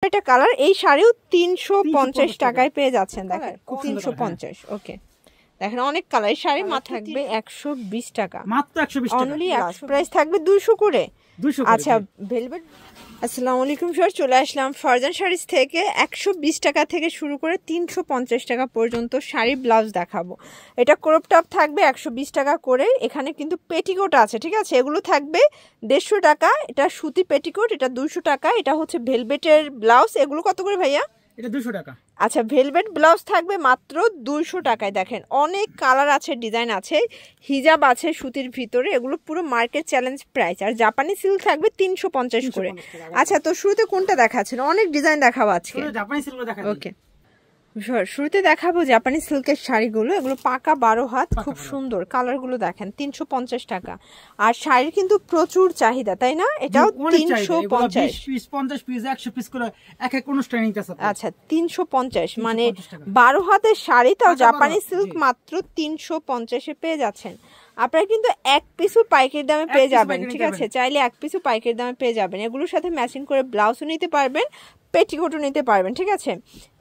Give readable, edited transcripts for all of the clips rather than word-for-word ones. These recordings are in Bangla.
এটা কালার, এই শাড়িও 350 টাকায় পেয়ে যাচ্ছেন। দেখেন 350। ওকে, দেখেন অনেক কালার। এই শাড়ি মাত্র থাকবে 120 টাকা, মাত্র 120 টাকা অনলি। প্রাইস থাকবে 200 করে। আচ্ছা, ভেলভেট। আসসালামু আলাইকুম স্যার, চলে আসলাম ফারজান শাড়িজ থেকে। 120 টাকা থেকে শুরু করে 350 টাকা পর্যন্ত শাড়ি ব্লাউজ দেখাবো। এটা ক্রপ টপ থাকবে 120 টাকা করে। এখানে কিন্তু পেটিকোট আছে, ঠিক আছে, এগুলো থাকবে 150 টাকা। এটা সুতি পেটিকোট, এটা 200 টাকা। এটা হচ্ছে ভেলভেটের ব্লাউজ, এগুলো কত করে ভাইয়া? এটা 200 টাকা। আচ্ছা, ভেলভেট ব্লাউজ থাকবে মাত্র 200 টাকায়। দেখেন অনেক কালার আছে, ডিজাইন আছে, হিজাব আছে সুতির ভিতরে, এগুলো পুরো মার্কেট চ্যালেঞ্জ প্রাইস। আর জাপানি সিল্ক থাকবে 350 করে। আচ্ছা, তো শুরুতে কোনটা দেখাচ্ছেন? অনেক ডিজাইন দেখাবো আজকে। জাপানি সিল্ক দেখাবো। ওকে, শুরুতে দেখাবো জাপানি সিল্কের শাড়িগুলো। এগুলো পাকা 12 হাত, খুব সুন্দর। কালারগুলো দেখেন, 350 টাকা। আর শাড়ির কিন্তু প্রচুর চাহিদা, তাই না? এটাও 350 পিস, 50 পিস, 100 পিস করে এক এক অনুষ্ঠানে নিতেছে। আচ্ছা, 350 মানে 12 হাতের শাড়ি, তাও জাপানি সিল্ক মাত্র 350-এ পেয়ে যাচ্ছেন। আপনারা কিন্তু এক পিসও পাইকারি দামে পেয়ে যাবেন, ঠিক আছে? চাইলে এক পিসও পাইকারি দামে পেয়ে যাবেন। এগুলোর সাথে ম্যাচিং করে ব্লাউজও নিতে পারবেন, পেটিকোটও নিতে পারবেন, ঠিক আছে?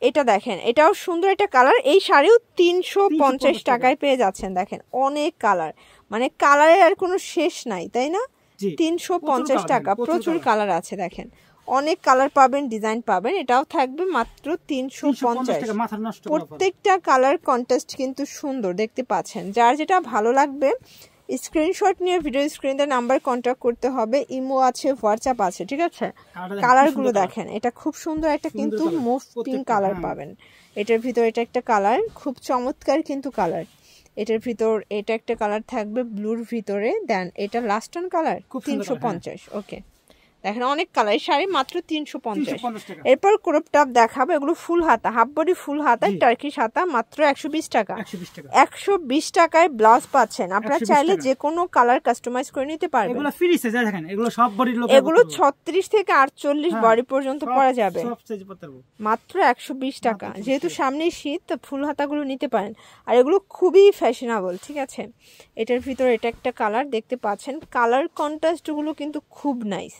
এটা দেখেন, এটাও সুন্দর একটা কালার। এই শাড়িও 350 টাকায় পেয়ে যাচ্ছেন। দেখেন অনেক কালার, মানে কালারের আর কোনো শেষ নাই, তাই না? 350 টাকা, প্রচুর কালার আছে। দেখেন অনেক কালার পাবেন, ডিজাইন পাবেন। এটাও থাকবে মাত্র 350। প্রত্যেকটা কালার কন্ট্রাস্ট কিন্তু সুন্দর, দেখতে পাচ্ছেন। যার যেটা ভালো লাগবে স্ক্রিনশট নিয়ে ভিডিও স্ক্রিনে নাম্বার কন্ট্যাক্ট করতে হবে। ইমো আছে, হোয়াটসঅ্যাপ আছে, ঠিক আছে? কালারগুলো দেখেন, এটা খুব সুন্দর একটা কিন্তু মুভ পিঙ্ক কালার পাবেন। এটার ভিতর এটা একটা কালার, খুব চমৎকার কিন্তু কালার। এটার ভিতর এটা একটা কালার থাকবে ব্লুর ভিতরে। দেন এটা লাস্ট অন কালার 350। ওকে, দেখেন অনেক কালার। এই শাড়ি মাত্র 350। এরপর ক্রপ টপ দেখাবো। এগুলো ফুল হাতা, হাফ বডি ফুল হাতা, টার্কিশ হাতা, মাত্র 120 টাকা। 120 টাকায় ব্লাউজ পাচ্ছেন। আপনারা চাইলে যে কোনো কালার কাস্টমাইজ করে নিতে পারবেন। এগুলো ফ্রি সাইজ, দেখেন এগুলো সব বডি লোক, এগুলো 36 থেকে 48 বডি পর্যন্ত পরা যাবে, মাত্র 120 টাকা। যেহেতু সামনে শীত, তো ফুল হাতাগুলো নিতে পারেন। আর এগুলো খুবই ফ্যাশনেবল, ঠিক আছে? এটার ভিতরে এটা একটা কালার দেখতে পাচ্ছেন। কালার কন্ট্রাস্টগুলো কিন্তু খুব নাইস।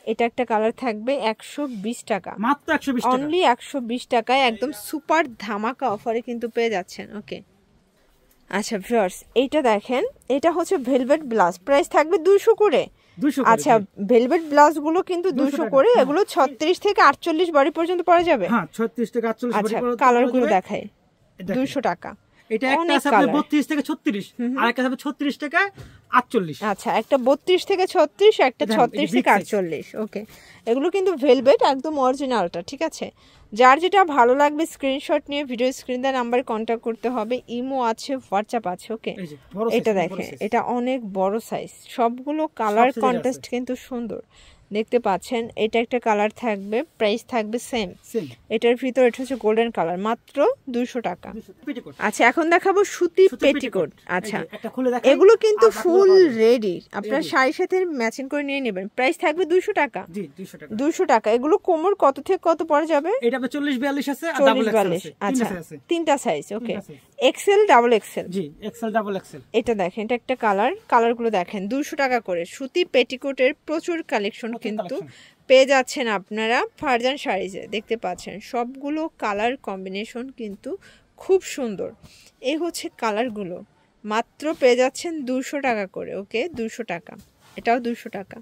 এটা একটা কালার থাকবে 120 টাকা, মাত্র 120 টাকা, অনলি 120 টাকায়। একদম সুপার ধামাকা অফারে কিন্তু পেয়ে যাচ্ছেন। ওকে, আচ্ছা ভিউয়ার্স, এইটা দেখেন, এটা হচ্ছে ভেলভেট ব্লাউজ, প্রাইস থাকবে 200 করে। আচ্ছা, ভেলভেট ব্লাউজ গুলো কিন্তু 200 করে। এগুলো 36 থেকে 48 বডি পর্যন্ত পরা যাবে। হ্যাঁ, 36 থেকে 48 বডি পর্যন্ত। কালার গুলো দেখাই, 200 টাকা। এটা একটা আছে 32 থেকে 36, আর একটা আছে 36 থেকে 48। আচ্ছা, একটা 32 থেকে 36, একটা 36 থেকে 48। ওকে, এগুলো কিন্তু ভেলভেট, একদম অরিজিনালটা, ঠিক আছে? যার যেটা ভালো লাগবে স্ক্রিনশট নিয়ে ভিডিও স্ক্রিনে নাম্বারে কন্ট্যাক্ট করতে হবে। ইমো আছে, হোয়াটসঅ্যাপ আছে। ওকে, এটা দেখেন, এটা অনেক বড় সাইজ। সবগুলো কালার কন্ট্রাস্ট কিন্তু সুন্দর, দেখতে পাচ্ছেন। এটা একটা কালার থাকবে, প্রাইস থাকবে সেম। এটার ভিতর এটা হচ্ছে গোল্ডেন কালার, মাত্র 200 টাকা। আচ্ছা, এখন দেখাবো সুতি পেটিকোট। আচ্ছা, এগুলো কিন্তু ফুল রেডি, আপনার শাড়ির সাথে ম্যাচিং করে নিয়ে নেবেন। প্রাইস থাকবে 200 টাকা। 200 টাকা। এগুলো কোমর কত থেকে কত পরা যাবে? এটা 40 42 আছে, আর ডাবল এক্সেল আছে। আচ্ছা, তিনটা সাইজ। ওকে, এক্সেল, ডাবল এক্সেল। জি, এক্সেল, ডাবল এক্সেল। এটা দেখেন, এটা একটা কালার। কালারগুলো দেখেন, 200 টাকা করে। সুতি পেটিকোটের প্রচুর কালেকশন কিন্তু পেয়ে যাচ্ছেন আপনারা ফারজান শাড়িজে, দেখতে পাচ্ছেন। সবগুলো কালার কম্বিনেশন কিন্তু খুব সুন্দর। এই হচ্ছে কালারগুলো, মাত্র পেয়ে যাচ্ছেন 200 টাকা করে। ওকে, 200 টাকা, এটাও 200 টাকা।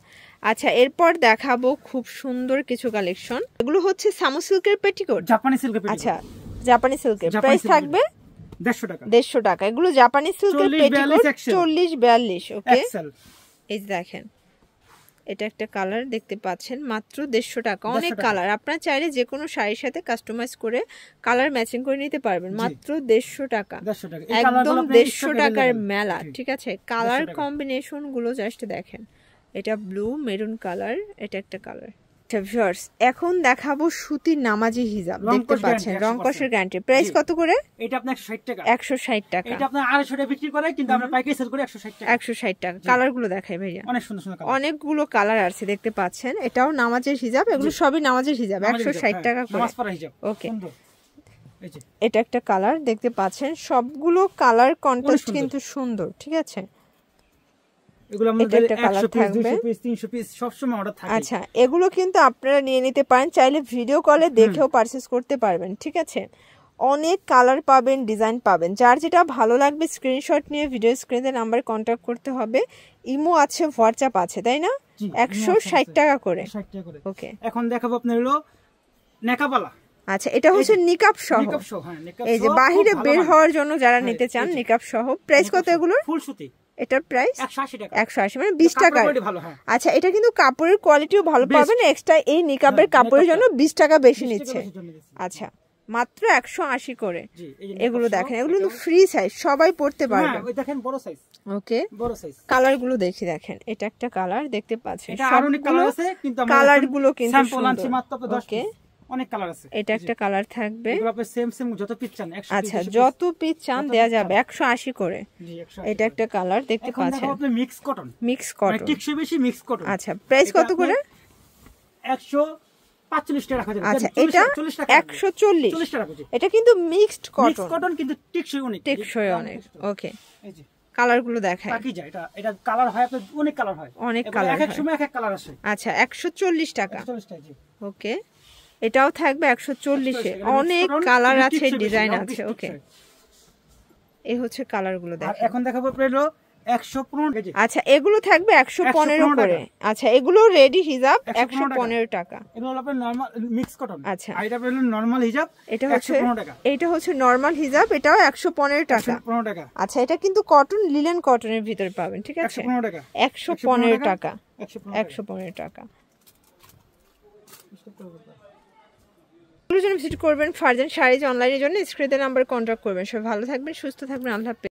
আচ্ছা, এরপর দেখাবো খুব সুন্দর কিছু কালেকশন। এগুলো হচ্ছে সামো সিল্কের পেটিকোট, জাপানি সিল্কের পেটিকোট। আচ্ছা, জাপানি সিল্কের। প্রাইস থাকবে 150 টাকা। 150 টাকা। এগুলো জাপানি সিল্কের পেটিকোট, 40 42। ওকে, এই দেখেন, এটা একটা কালার দেখতে পাচ্ছেন, মাত্র 150 টাকা। অনেক কালার, আপনারা চাইলে যে কোনো শাড়ির সাথে কাস্টমাইজ করে কালার ম্যাচিং করে নিতে পারবেন, মাত্র 150 টাকা। একদম 150 টাকার মেলা, ঠিক আছে? কালার কম্বিনেশন গুলো জাস্ট দেখেন। এটা ব্লু, মেরুন কালার, এটা একটা কালার। ভিউয়ার্স, এখন দেখাবো সুতির নামাজি হিজাব, দেখতে পাচ্ছেন, রং কষের গ্যারান্টি। প্রাইস কত করে? এটা আপনার 160 টাকা। 160 টাকা। এটা আপনার 250 টাকা বিক্রি করে, কিন্তু আমরা পাইকারি সেল করি 160 টাকা। 160 টাকা। কালারগুলো দেখাই ভাইয়া, অনেক সুন্দর সুন্দর কালার, অনেকগুলো কালার আছে, দেখতে পাচ্ছেন। এটাও নামাজের হিজাব, এগুলো সবই নামাজের হিজাব, 160 টাকা করে। নামাজ পড়া হিজাব। ওকে, এটা একটা কালার দেখতে পাচ্ছেন। সবগুলো কালার কন্ট্রাস্ট কিন্তু সুন্দর, ঠিক আছে? এগুলো আমাদের 100 পিস 200 পিস 300 পিস সব সময় অর্ডার থাকে। আচ্ছা, এগুলো কিন্তু আপনারা নিয়ে নিতে পারেন, চাইলে ভিডিও কলে দেখেও পারচেজ করতে পারবেন, ঠিক আছে। অনেক কালার পাবেন, ডিজাইন পাবেন, যার যেটা ভালো লাগবে স্ক্রিনশট নিয়ে ভিডিও স্ক্রিনে নাম্বার কন্ট্যাক্ট করতে হবে। ইমো আছে, হোয়াটসঅ্যাপ আছে, তাই না? 160 টাকা করে। ওকে, এখন দেখাবো আপনার হলো নেকাবালা। আচ্ছা, এটা হচ্ছে নিকাব সহ। এই যে বাহিরে বের হওয়ার জন্য যারা নিতে চান নিকাব সহ। প্রাইস কত এগুলোর? ফুল সুতি। এটার প্রাইস 180 টাকা। 180 মানে 20 টাকা। আচ্ছা, এটা কিন্তু কাপড়ের কোয়ালিটিও ভালো পাবেন, এক্সট্রা এই নিকাবের কাপড়ের জন্য 20 টাকা বেশি নিচ্ছে। আচ্ছা, মাত্র 180 করে। এগুলো দেখেন, এগুলো কিন্তু ফ্রি সাইজ, সবাই পড়তে পারবে। ওই দেখেন বড় সাইজ। ওকে, বড় সাইজ। কালার গুলো দেখি, দেখেন এটা একটা কালার দেখতে পাচ্ছেন, এটা আরো অনেক কালার আছে, কিন্তু আমরা কালার গুলো কিন্তু স্যাম্পল আনছি মাত্র 10 পিস। অনেক কালার আছে। এটা একটা কালার থাকবে। এগুলো আপনি সেম যত পিস চান 100 পিস। আচ্ছা, যত পিস চান দেয়া যাবে, 180 করে। জি, 180। এটা একটা কালার দেখতে পাচ্ছেন, এখন আপনি মিক্স কটন। মিক্স কটন, মানে টিকসই বেশি মিক্স কটন। আচ্ছা, প্রাইস কত করে? 145 টাকা রাখা যাবে। আচ্ছা, এটা 140 টাকা। এটা কিন্তু মিক্সড কটন। মিক্স কটন কিন্তু টিকসই অনেক। টেকসই অনেক। ওকে, এই যে কালার গুলো দেখায়। বাকি যা এটা কালার হয়, আপনার অনেক কালার হয়, অনেক কালার হয়। এক সময় এক কালার আসে। আচ্ছা, 140 টাকা। 140 টাকা। জি, ওকে, এটাও থাকবে 140 এ। অনেক কালার আছে, ডিজাইন আছে। ওকে, এই হচ্ছে কালার গুলো দেখেন। এখন দেখাবো আপনাদের 115 কেজি। আচ্ছা, এগুলো থাকবে 115 করে। আচ্ছা, এগুলো রেডি হিজাব 115 টাকা। এগুলো আপনার নরমাল মিক্স কটন। আচ্ছা, আর এটা আপনার নরমাল হিজাব, এটা হচ্ছে 115 টাকা। এটা হচ্ছে নরমাল হিজাব, এটাও 115 টাকা। 115 টাকা। আচ্ছা, এটা কিন্তু কটন, লিলেন কটনের ভিতরে পাবেন, ঠিক আছে। 115 টাকা। 115 টাকা। 115 টাকা। ভিজিট করবেন ফারজান শাড়িজ অনলাইনের জন্য স্ক্রিনের নাম্বার কন্ট্যাক্ট করবেন। সবাই ভালো থাকবেন, সুস্থ থাকবেন, আল্লাহ হাফেজ।